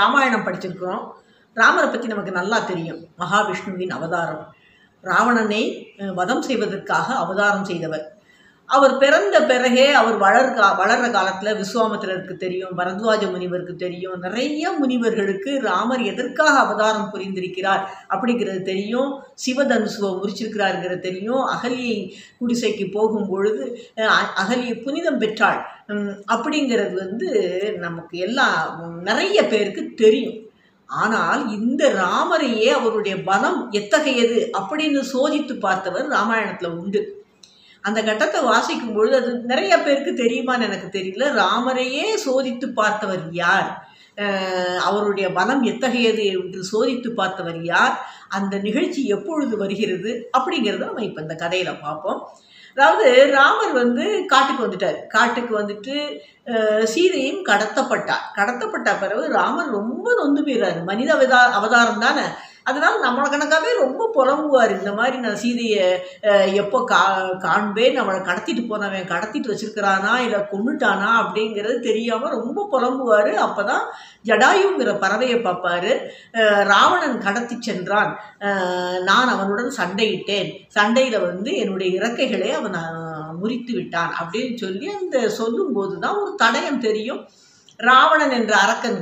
ராமாயணம் படிச்சிருக்கிறோம். ராமரை பற்றி நமக்கு நல்லா தெரியும். மகாவிஷ்ணுவின் அவதாரம். ராவணனை வதம் செய்வதற்காக அவதாரம் செய்தவர். அவர் பிறந்த பிறகே அவர் வளர்ற காலத்தில் விஸ்வாமித்திரருக்கு தெரியும், பரத்வாஜ முனிவருக்கு தெரியும், நிறைய முனிவர்களுக்கு ராமர் எதற்காக அவதாரம் புரிந்திருக்கிறார் அப்படிங்கிறது தெரியும். சிவதனுசுவை முறிச்சிருக்கிறாருங்கிறது தெரியும். அகலியை குடிசைக்கு போகும் பொழுது அகலியை புனிதம் பெற்றாள் அப்படிங்கிறது நமக்கு எல்லாம் நிறைய பேருக்கு தெரியும். ஆனால் இந்த ராமரையே அவருடைய பலம் எத்தகையது அப்படின்னு சோதித்து பார்த்தவர் ராமாயணத்தில் உண்டு. அந்த கட்டத்தை வாசிக்கும் பொழுது அது நிறைய பேருக்கு தெரியுமான்னு எனக்கு தெரியல. ராமரையே சோதித்து பார்த்தவர் யார், அவருடைய பலம் எத்தகையது என்று சோதித்து பார்த்தவர் யார், அந்த நிகழ்ச்சி எப்பொழுது வருகிறது அப்படிங்கிறத நம்ம இப்போ இந்த கதையில் பார்ப்போம். அதாவது ராமர் காட்டுக்கு வந்துட்டார். காட்டுக்கு வந்துட்டு சீதையும் கடத்தப்பட்ட பிறகு ராமர் ரொம்ப நொந்து போயிடுறாரு. மனித அவதாரம் தானே, அதனால நம்மளை கணக்காகவே ரொம்ப புலம்புவார். இந்த மாதிரி நான் சீதையை எப்போ காண்பேன், அவளை கடத்திட்டு போனவன் கடத்திட்டு வச்சிருக்கிறானா இல்லை கொண்டுட்டானா அப்படிங்கிறது தெரியாமல் ரொம்ப புலம்புவார். அப்போ தான் ஜடாயுங்கிற பறவையை பார்ப்பார். ராவணன் கடத்தி சென்றான், நான் அவனுடன் சண்டையிட்டேன், சண்டையில் என்னுடைய இறக்கைகளை அவன் முறித்து விட்டான் அப்படின்னு சொல்லி அந்த சொல்லும்போது தான் ஒரு தடயம் தெரியும். ராவணன் என்ற அரக்கன்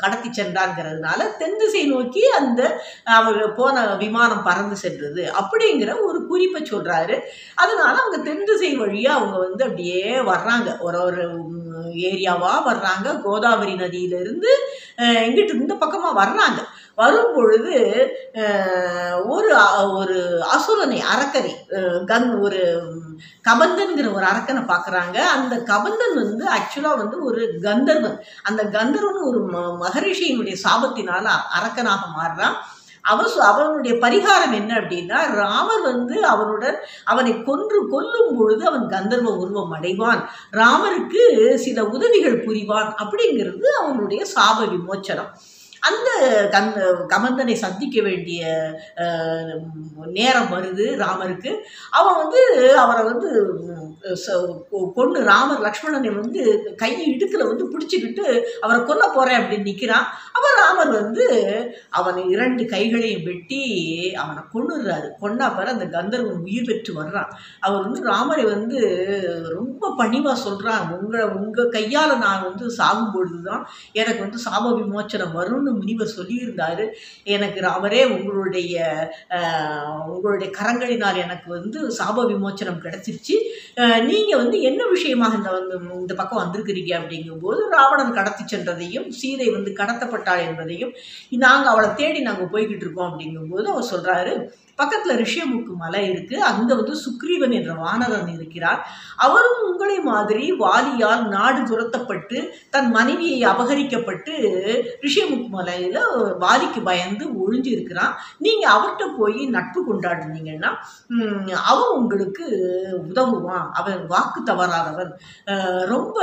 கடத்தி சென்றான்ங்கிறதுனால தென் திசை நோக்கி அந்த அவர் போன விமானம் பறந்து சென்றது அப்படிங்கிற ஒரு குறிப்பை சொல்கிறாரு. அதனால அவங்க தென் திசை வழியாக அவங்க அப்படியே வர்றாங்க, ஒரு ஏரியாவாக வர்றாங்க. கோதாவரி நதியிலிருந்து எங்கிட்ட இந்த பக்கமாக வர்றாங்க. வரும் பொழுது ஒரு அசுரனை, அரக்கனை, ஒரு கபந்தன்கிற ஒரு அரக்கனை பார்க்குறாங்க. அந்த கபந்தன் ஆக்சுவலாக ஒரு கந்தர்வன். அந்த கந்தர்வன் ஒரு மகரிஷியினுடைய சாபத்தினால அரக்கனாக மாறுறான். அவனுடைய பரிகாரம் என்ன அப்படின்னா, ராமர் அவனை கொல்லும் பொழுது அவன் கந்தர்வ உருவம் அடைவான், ராமருக்கு சில உதவிகள் புரிவான் அப்படிங்கிறது அவனுடைய சாப விமோச்சனம். அந்த கமந்தனை சந்திக்க வேண்டிய நேரம் வருது ராமருக்கு. அவன் அவரை கொண்டு ராமர் லக்ஷ்மணனை கை இடுக்கில் பிடிச்சிக்கிட்டு அவரை கொல்ல போகிறேன் அப்படின்னு நிற்கிறான். அவர் ராமர் அவனை 2 கைகளையும் வெட்டி அவனை கொன்னுடுறாரு. கொண்டா பிற அந்த கந்தர்வன் உயிர் பெற்று வர்றான். அவர் ராமரை ரொம்ப பணிவாக சொல்கிறான், உங்கள் கையால் நான் சாகும் பொழுது தான் எனக்கு சாப விமோச்சனம் வரும்னு முனிவர் சொல்லியிருந்தாரு. எனக்கு ராமரே உங்களுடைய கரங்களினால் எனக்கு சாப விமோச்சனம் கிடைச்சிருச்சு. நீங்கள் என்ன விஷயமாக இந்த பக்கம் வந்திருக்கிறீங்க அப்படிங்கும்போது, ராவணன் கடத்தி சென்றதையும் சீதை கடத்தப்பட்டாள் என்பதையும் நாங்கள் அவளை தேடி நாங்கள் போய்கிட்டு இருக்கோம் அப்படிங்கும்போது அவர் சொல்கிறாரு, பக்கத்தில் ரிஷியமுக்கு மலை இருக்குது, அங்கே சுக்ரீவன் என்ற வானரன் இருக்கிறார். அவரும் உங்களை மாதிரி வாலியால் நாடு துரத்தப்பட்டு தன் மனைவியை அபகரிக்கப்பட்டு ரிஷியமுக்கு மலையில் வாலிக்கு பயந்து ஒழிஞ்சு இருக்கிறான். நீங்கள் அவர்கிட்ட போய் நட்பு கொண்டாடுனீங்கன்னா அவன் உங்களுக்கு உதவுவான், அவன் வாக்கு தவறாதவன், ரொம்ப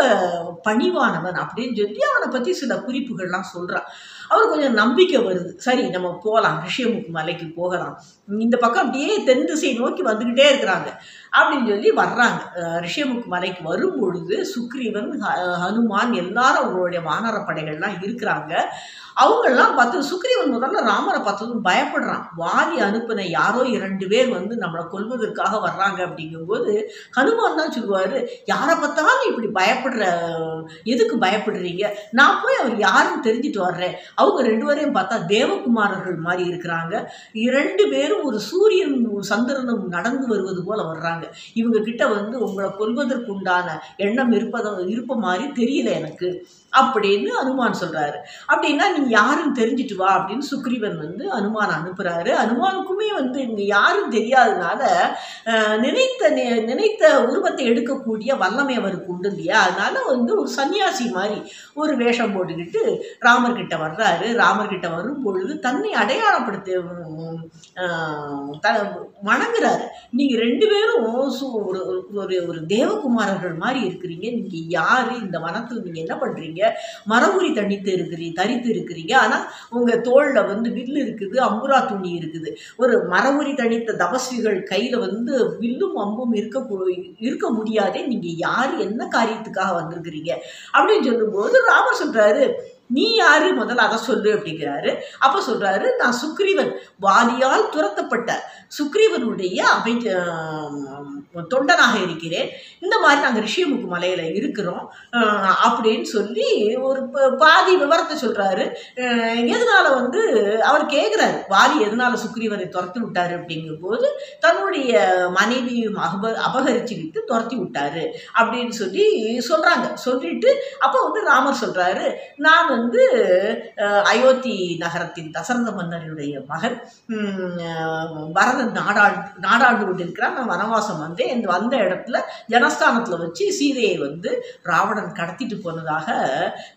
பணிவானவன் அப்படின்னு சொல்லி அவனை பற்றி சில குறிப்புகள்லாம் சொல்கிறான். அவர் கொஞ்சம் நம்பிக்கை வருது. சரி, நம்ம போகலாம், ரிஷியமுக்கு மலைக்கு போகலாம். இந்த பக்கம் அப்படியே தென் திசை நோக்கி வந்துக்கிட்டே இருக்கிறாங்க அப்படின்னு சொல்லி வர்றாங்க. ரிஷியமுக்கு மலைக்கு வரும் பொழுது சுக்ரீவன், ஹனுமான் எல்லாரும் அவங்களுடைய வானர படைகள்லாம் இருக்கிறாங்க. அவங்கெல்லாம் பார்த்து சுக்ரீவன் முதல்ல ராமரை பார்த்ததும் பயப்படுறான். வாலி அனுப்பின யாரோ 2 பேர் நம்மளை கொல்வதற்காக வர்றாங்க அப்படிங்கும்போது ஹனுமான் தான் சொல்லுவார், யாரை பார்த்தாலும் இப்படி எதுக்கு பயப்படுறீங்க, நான் போய் அவர் யாருன்னு தெரிஞ்சுட்டு வர்றேன். அவங்க 2 பேரையும் பார்த்தா தேவகுமாரர்கள் மாதிரி இருக்கிறாங்க. 2 பேரும் ஒரு சூரியன் சந்திரனும் நடந்து வருவது போல வர்றாங்க. இவங்க கிட்ட உங்களை கொல்வதற்குண்டான எண்ணம் இருப்ப மாதிரி தெரியல எனக்கு அப்படின்னு அனுமான் சொல்றாரு. அப்படின்னா நீ யாருன்னு தெரிஞ்சிட்டு வா அப்படின்னு சுக்ரீவன் அனுமான் அனுப்புறாரு. அனுமானுக்குமே இங்க யாரும் தெரியாதனால நினைத்த உருவத்தை எடுக்கக்கூடிய வல்லமை அவருக்கு உண்டு இல்லையா, அதனால ஒரு சன்னியாசி மாதிரி ஒரு வேஷம் போட்டுக்கிட்டு ராமர்கிட்ட வர்றாரு. ராமர்கிட்ட வரும் பொழுது தன்னை அடையாளப்படுத்த வணங்குறாரு. நீங்க 2 பேரும் ஒரு தேவகுமாரர்கள் மாதிரி இருக்கிறீங்க, நீங்க யாரு, இந்த வனத்தில் நீங்க என்ன பண்றீங்க, மரபுரி தரித்து இருக்கிறீங்க, ஆனா உங்க தோல்ல வில்லு இருக்குது, அம்புரா துணி இருக்குது. ஒரு மரபுரி தனித்த தபஸ்விகள் கையில வில்லும் அம்பும் இருக்க முடியாதே, நீங்க யாரு, என்ன காரியத்துக்காக வந்திருக்கிறீங்க அப்படின்னு சொல்லும்போது ராமர் சொல்றாரு, நீ யாரு முதல்ல அதை சொல்லு அப்படிங்கிறாரு. அப்போ சொல்றாரு, நான் சுக்ரீவன், வாலியால் துரத்தப்பட்ட சுக்ரீவனுடைய தொண்டனாக இருக்கிறேன். இந்த மாதிரி நாங்கள் ரிஷியமுக்கு மலையில இருக்கிறோம் அப்படின்னு சொல்லி ஒரு பாதி விவரத்தை சொல்றாரு. எதனால வந்து அவர் கேட்கிறாரு, வாலி எதனால சுக்ரீவனை துரத்தி விட்டாரு அப்படிங்கும்போது தன்னுடைய மனைவியும் அபகரிச்சு விட்டு துரத்தி விட்டாரு அப்படின்னு சொல்லி சொல்றாங்க. சொல்லிட்டு அப்போ வந்து ராமர் சொல்றாரு, நான் வந்து அயோத்தி நகரத்தின் தசரத மன்னனுடைய மகன், பரதன் நாடாண்டு கொண்டிருக்கிறான். நான் வனவாசம் வந்தேன். வந்த இடத்துல ஜனஸ்தானத்துல வச்சு சீதையை வந்து ராவணன் கடத்திட்டு போனதாக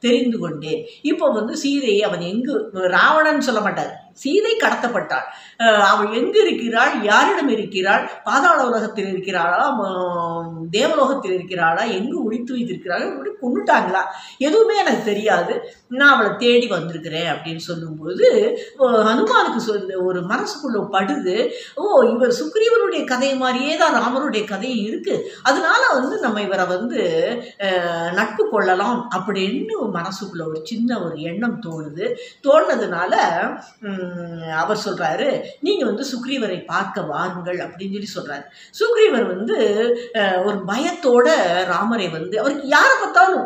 தெரிந்து கொண்டேன். இப்போ வந்து சீதையை அவன் எங்கு, ராவணன் சொல்ல மாட்டார், சீதை கடத்தப்பட்டாள். அவள் எங்கு இருக்கிறாள், யாரிடம் இருக்கிறாள், பாதாள உலகத்தில் இருக்கிறாளா, தேவலோகத்தில் இருக்கிறாளா, எங்கு ஒழித்து வைத்திருக்கிறாள், இப்படி கொண்டுட்டாங்களா, எதுவுமே எனக்கு தெரியாது. நான் அவளை தேடி வந்திருக்கிறேன் அப்படின்னு சொல்லும்போது ஹனுமானுக்கு ஒரு மனசுக்குள்ள படுது, ஓ இவர் சுக்ரீவனுடைய கதை மாதிரியே தான் ராமருடைய கதையும் இருக்கு, அதனால வந்து நம்ம இவரை வந்து நட்பு கொள்ளலாம் அப்படின்னு மனசுக்குள்ள ஒரு சின்ன ஒரு எண்ணம் தோணுது. தோணுனதுனால அவர் சொல்றாரு, நீங்க வந்து சுக்ரீவரை பார்க்க வாருங்கள் அப்படின்னு சொல்லி சொல்றாரு. சுக்ரீவர் வந்து ஒரு பயத்தோட ராமரை வந்து, அவருக்கு யாரை பார்த்தாலும்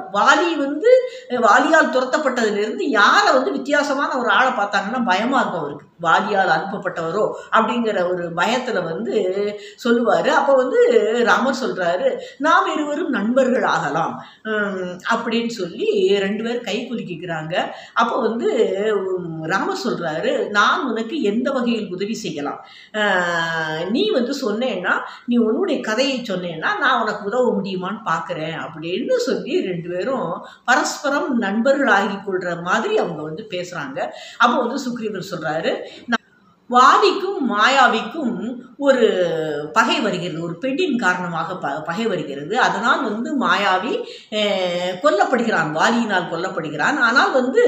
வாலியால் துரத்தப்பட்டதுல இருந்து யாரை வந்து வித்தியாசமான ஒரு ஆளை பார்த்தாங்கன்னா பயமா இருக்கும் அவருக்கு, வாலியால் அனுப்பப்பட்டவரோ அப்படிங்கிற ஒரு பயத்துல வந்து சொல்லுவாரு. அப்ப வந்து ராமர் சொல்றாரு, நாம் இருவரும் நண்பர்கள் ஆகலாம் அப்படின்னு சொல்லி 2 பேர் கை குலுக்கிக்கிறாங்க. அப்போ வந்து ராமர் சொல்றாரு, நான் உனக்கு எந்த வகையில் உதவி செய்யலாம், நீ வந்து சொன்னேன்னா, நீ உன்னுடைய கதையை சொன்னேன்னா நான் உனக்கு உதவ முடியுமான்னு பார்க்குறேன் அப்படின்னு சொல்லி 2 பேரும் பரஸ்பரம் நண்பர்கள் ஆகி கொள்ற மாதிரி அவங்க வந்து பேசுறாங்க. அப்போ வந்து சுக்ரீவர் சொல்றாரு, வாலிக்கும் மாயாவிக்கும் ஒரு பகை வருகிறது, ஒரு பெண்ணின் காரணமாக பகை வருகிறது. அதனால் வந்து மாயாவி கொல்லப்படுகிறான், வாலியினால் கொல்லப்படுகிறான். ஆனால் வந்து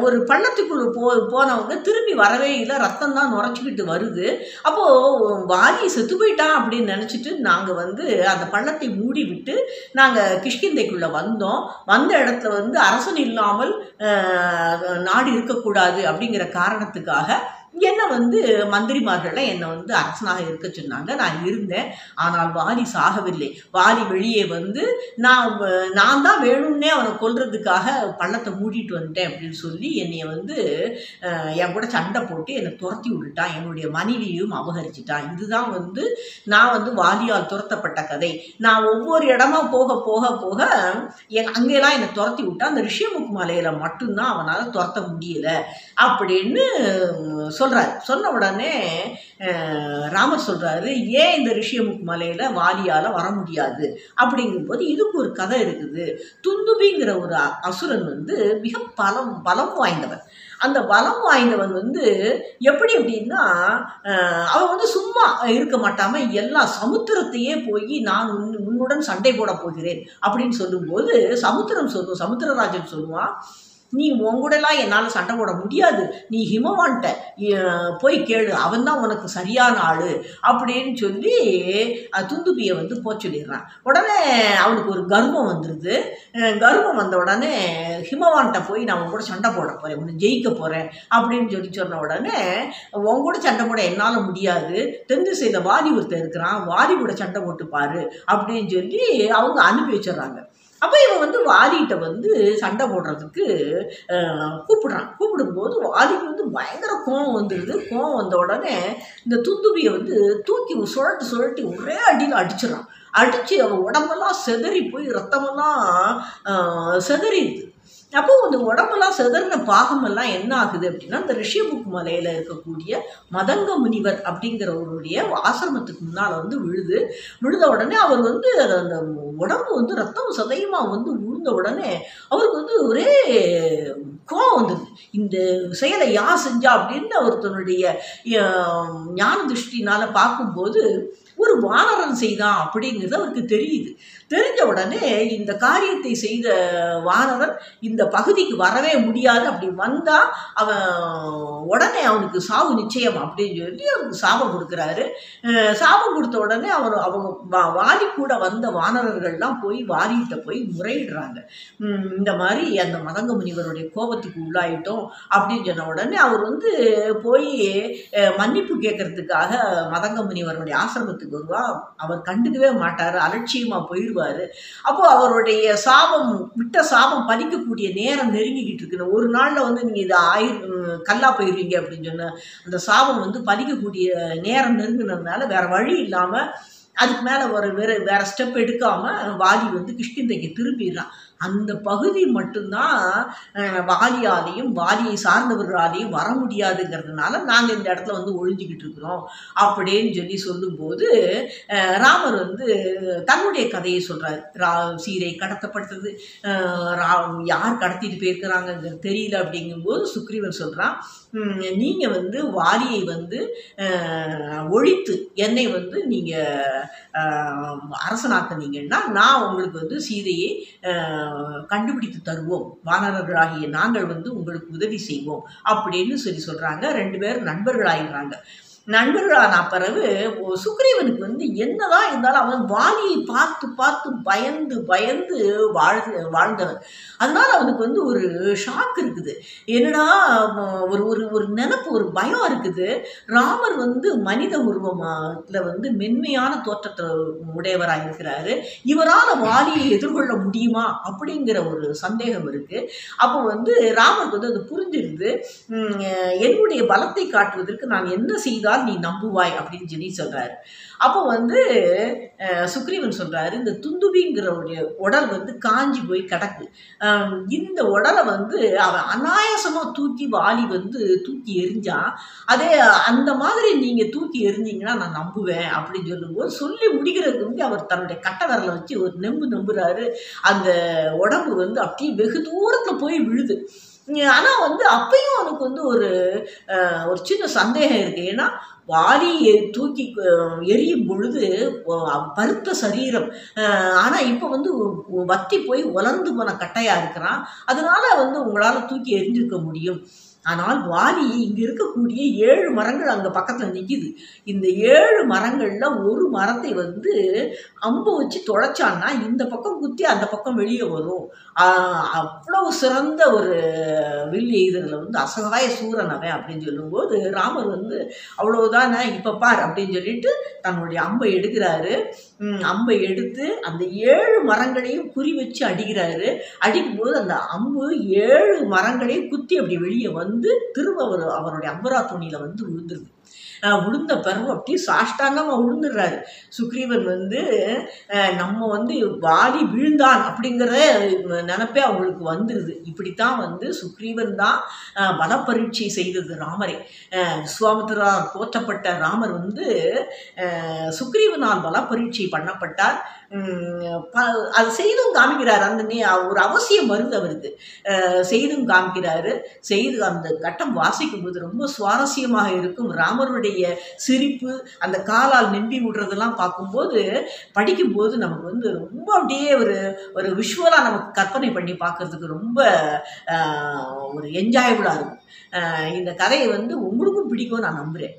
ஒரு பள்ளத்துக்குள்ள போனவங்க திரும்பி வரவே இல்லை, ரத்தம் தான் நுரைச்சிக்கிட்டு வருது. அப்போது வாலி செத்து போயிட்டான் அப்படின்னு நினச்சிட்டு நாங்கள் வந்து அந்த பள்ளத்தை மூடி விட்டு நாங்கள் கிஷ்கிந்தைக்குள்ளே வந்தோம். வந்த இடத்துல வந்து அரசன் இல்லாமல் நாடு இருக்கக்கூடாது அப்படிங்கிற காரணத்துக்காக என்னை வந்து மந்திரிமார்கள்லாம் என்னை வந்து அரசனாக இருக்க சொன்னாங்க. நான் இருந்தேன். ஆனால் வாலி சாகவில்லை. வாலி வெளியே வந்து நான் தான் வேணும்னே அவனை கொல்றதுக்காக பள்ளத்தை மூடிட்டு வந்துட்டேன் அப்படின்னு சொல்லி என்னைய வந்து என் கூட சண்டை போட்டு என்னை துரத்தி விட்டுட்டான், என்னுடைய மனைவியும் அபகரிச்சிட்டான். இதுதான் வந்து நான் வந்து வாலியால் துரத்தப்பட்ட கதை. நான் ஒவ்வொரு இடமா போக போக போக அங்கெல்லாம் என்னை துரத்தி விட்டான். அந்த ரிஷியமுக்கு மலையில மட்டும்தான் அவனால் துரத்த முடியல அப்படின்னு சொல்றாரு. சொன்ன உடனே ராமர் சொல்றாரு, ஏன் இந்த ரிஷியமுக்கு மலையில வாலியால வர முடியாது அப்படிங்கும்போது இதுக்கு ஒரு கதை இருக்குது. துந்துபிங்கிற ஒரு அசுரன் வந்து மிக பலம் வாய்ந்தவன். அந்த பலம் வாய்ந்தவன் வந்து எப்படி அப்படின்னா, அவன் வந்து சும்மா இருக்க மாட்டாம எல்லா சமுத்திரத்தையே போய் நான் உன்னுடன் சண்டை போட போகிறேன் அப்படின்னு சொல்லும்போது சமுத்திரராஜன் சொல்லுவான், நீ உங்கூடலாம் என்னால் சண்டை போட முடியாது, நீ ஹிமவான்ட்ட போய் கேளு, அவன் தான் உனக்கு சரியான ஆள் அப்படின்னு சொல்லி துந்துபியை வந்து சொல்லிடுறான். உடனே அவனுக்கு ஒரு கர்வம் வந்துடுது. கர்வம் வந்த உடனே ஹிமவான்ட்ட போய் நான் உன் கூட சண்டை போட போகிறேன், உன்னை ஜெயிக்க போகிறேன் அப்படின்னு சொன்ன உடனே, உன் கூட சண்டை போட என்னால் முடியாது, தென் திசையில் வாலி ஒருத்தர் இருக்கிறான், வாலி கூட சண்டை போட்டு பாரு அப்படின்னு சொல்லி அவங்க அனுப்பி வச்சிடுறாங்க. அப்போ இவன் வந்து வாலிகிட்ட வந்து சண்டை போடுறதுக்கு கூப்பிடும்போது வாலிக்கு வந்து பயங்கர கோவம் வந்துடுது. கோவம் வந்த உடனே இந்த துந்துபியை வந்து தூக்கி சுழட்டி ஒரே அடியில் அடிச்சிடறான். அடித்து அவன் உடம்பெல்லாம் செதறி போய் ரத்தமெல்லாம் செதறிடுது. அப்போ அந்த உடம்பெல்லாம் செதறின பாகமெல்லாம் என்ன ஆகுது அப்படின்னா, இந்த ரிஷியமுக்கு மலையில் இருக்கக்கூடிய மதங்க முனிவர் அப்படிங்கிறவருடைய ஆசிரமத்துக்கு முன்னால் வந்து விழுத உடனே அவர் வந்து அந்த உடம்பு வந்து ரத்தம் சதையுமா வந்து விழுந்த உடனே அவருக்கு வந்து ஒரே கோவம் வந்தது. இந்த செயலை யார் செஞ்சா அப்படின்னு அவர் தன்னுடைய ஞான திருஷ்டினால பார்க்கும்போது ஒரு வானரன் செய்தான் அப்படிங்கிறது அவருக்கு தெரியுது. தெரிஞ்ச உடனே இந்த காரியத்தை செய்த வானரன் இந்த பகுதிக்கு வரவே முடியாது, அப்படி வந்தா அவன் உடனே அவனுக்கு சாவு நிச்சயம் அப்படின்னு சொல்லி அவனுக்கு சாபம் கொடுக்குறாரு. சாபம் கொடுத்த உடனே அவங்க வாலி கூட வந்த வானரர்கள்லாம் போய் வாலிகிட்ட போய் முறையிடுறாங்க. இந்த மாதிரி அந்த மதங்க முனிவருடைய கோபத்துக்கு உள்ளாயிட்டோம் அப்படின்னு சொன்ன உடனே அவர் வந்து போய் மன்னிப்பு கேட்கறதுக்காக மதங்க முனிவருடைய ஆசிரமத்துக்கு வருவா. அவர் கண்டுக்கவே மாட்டார், அலட்சியமா போயிடுவாரு. அப்போ அவருடைய சாபம் விட்ட சாபம் பலிக்கக்கூடிய நேரம் நெருங்கிக்கிட்டு இருக்குது. ஒரு நாள்ல வந்து நீங்க இதை கல்லா போயிடுவீங்க அப்படின்னு சொன்ன அந்த சாபம் வந்து பலிக்கக்கூடிய நேரம் நெருங்கினதுனால வேற வழி இல்லாம அதுக்கு மேல வேற ஸ்டெப் எடுக்காம வாலி வந்து கிஷ்கிந்தைக்கு திரும்பிடுறான். அந்த பகுதி மட்டும்தான் வாலியாலையும் வாலியை சார்ந்தவர்களாலையும் வர முடியாதுங்கிறதுனால நாங்கள் இந்த இடத்துல வந்து ஒழிஞ்சிக்கிட்டு இருக்கிறோம் அப்படின்னு சொல்லி சொல்லும்போது ராமர் வந்து தன்னுடைய கதையை சொல்றாரு. சீதை கடத்தப்பட்டது, யார் கடத்திட்டு போயிருக்கிறாங்கிறது தெரியல அப்படிங்கும்போது சுக்ரீவன் சொல்றான், நீங்க வந்து வாலியை வந்து ஒழித்து என்னை வந்து நீங்க அரசனாக்குனீங்கன்னா நான் உங்களுக்கு வந்து சீதையை கண்டுபிடித்து தருவோம், வானரர்களாகிய நாங்கள் வந்து உங்களுக்கு உதவி செய்வோம் அப்படின்னு சொல்றாங்க. 2 பேரும் நண்பர்களாகிறாங்க. நண்பர்களான பிறகு சுக்ரீவனுக்கு வந்து என்னதான் இருந்தாலும் அவன் வாலியை பார்த்து பார்த்து பயந்து பயந்து வாழ்ந்தவன். அதனால அவனுக்கு வந்து ஒரு ஷாக் இருக்குது. என்னடா ஒரு ஒரு ஒரு நினைப்பு, ஒரு பயம் இருக்குது. ராமர் வந்து மனித உருவத்துல வந்து மென்மையான தோற்றத்தை உடையவராக இருக்கிறாரு, இவரால் வாலியை எதிர்கொள்ள முடியுமா அப்படிங்கிற ஒரு சந்தேகம் இருக்கு. அப்போ வந்து ராமருக்கு வந்து அது புரிஞ்சிருது. என்னுடைய பலத்தை காட்டுவதற்கு நான் என்ன செய்தால் நீ நம்புவாய் அப்படின்னு சொல்லி சொல்றாரு. அப்போ வந்து சுக்ரீவன் சொல்றாரு, இந்த துந்துபிங்கிற உடல் வந்து காஞ்சி போய் கிடக்கு, இந்த உடலை வந்து அவன் அநாயாசமா தூக்கி வாலி வந்து தூக்கி எரிஞ்சான், அதே அந்த மாதிரி நீங்க தூக்கி எரிஞ்சிங்கன்னா நான் நம்புவேன் அப்படின்னு சொல்லும்போது சொல்லி முடிக்கிறதுக்கு வந்து அவர் தன்னுடைய கட்ட விரலை வச்சு ஒரு நம்புறாரு. அந்த உடம்பு வந்து அப்படியே வெகு தூரத்துல போய் விழுது. ஆனா வந்து அப்பயும் அவனுக்கு வந்து ஒரு சின்ன சந்தேகம் இருக்கு. ஏன்னா வாலியை தூக்கி எரியும் பொழுது பருத்த சரீரம், ஆனா இப்ப வந்து வத்தி போய் உலர்ந்து போன கட்டையா இருக்கிறான், அதனால வந்து உங்களால தூக்கி எரிஞ்சிருக்க முடியும். ஆனால் வாலி இங்க இருக்கக்கூடிய 7 மரங்கள் அங்க பக்கத்துல நிக்குது. இந்த 7 மரங்கள்ல ஒரு மரத்தை வந்து அம்பு வச்சு தொலைச்சான்னா இந்த பக்கம் குத்தி அந்த பக்கம் வெளியே வரும். அவ்வளவு சிறந்த ஒரு வில் எய்ததுல வந்து அசகாய சூரன் அவன் அப்படின்னு சொல்லும்போது ராமர் வந்து அவ்வளவுதானே இப்ப பார் அப்படின்னு சொல்லிட்டு தன்னுடைய அம்பை எடுக்கிறாரு. அம்பை எடுத்து அந்த 7 மரங்களையும் குறி வச்சு அடிக்கிறாரு. அடிக்கும்போது அந்த அம்பு 7 மரங்களையும் குத்தி அப்படி வெளியே வந்து திரும்ப அவருடைய அம்பரா துணியில வந்து விழுந்துருது. விழுந்த பிறகு அப்படியே சாஷ்டாங்கமா விழுந்துடுறாரு. சுக்ரீவன் வந்து நம்ம வந்து வாலி வீழ்ந்தான் அப்படிங்கிற நினைப்பே அவங்களுக்கு வந்துடுது. இப்படித்தான் வந்து சுக்ரீவன் தான் பலப்பரீட்சை செய்தது ராமரை. விஸ்வாமித்திரரால் போற்றப்பட்ட ராமர் வந்து சுக்ரீவனால் பலப்பரீட்சை பண்ணப்பட்டார். அது செய்தும் காமிக்கிறார். அந்த ஒரு அவசியம் வருது அவருக்கு, செய்தும் காமிக்கிறாரு. செய்து அந்த கட்டம் வாசிக்கும் போது ரொம்ப சுவாரஸ்யமாக இருக்கும். ராமருடைய சிரிப்பு, அந்த காலால் நெம்பி விடுறதெல்லாம் பார்க்கும்போது படிக்கும்போது நமக்கு வந்து ரொம்ப அப்படியே ஒரு விஷுவலா நமக்கு கற்பனை பண்ணி பார்க்கறதுக்கு ரொம்ப ஒரு என்ஜாயபுளா இருக்கும். இந்த கதையை வந்து உங்களுக்கும் பிடிக்கும் நான் நம்புறேன்.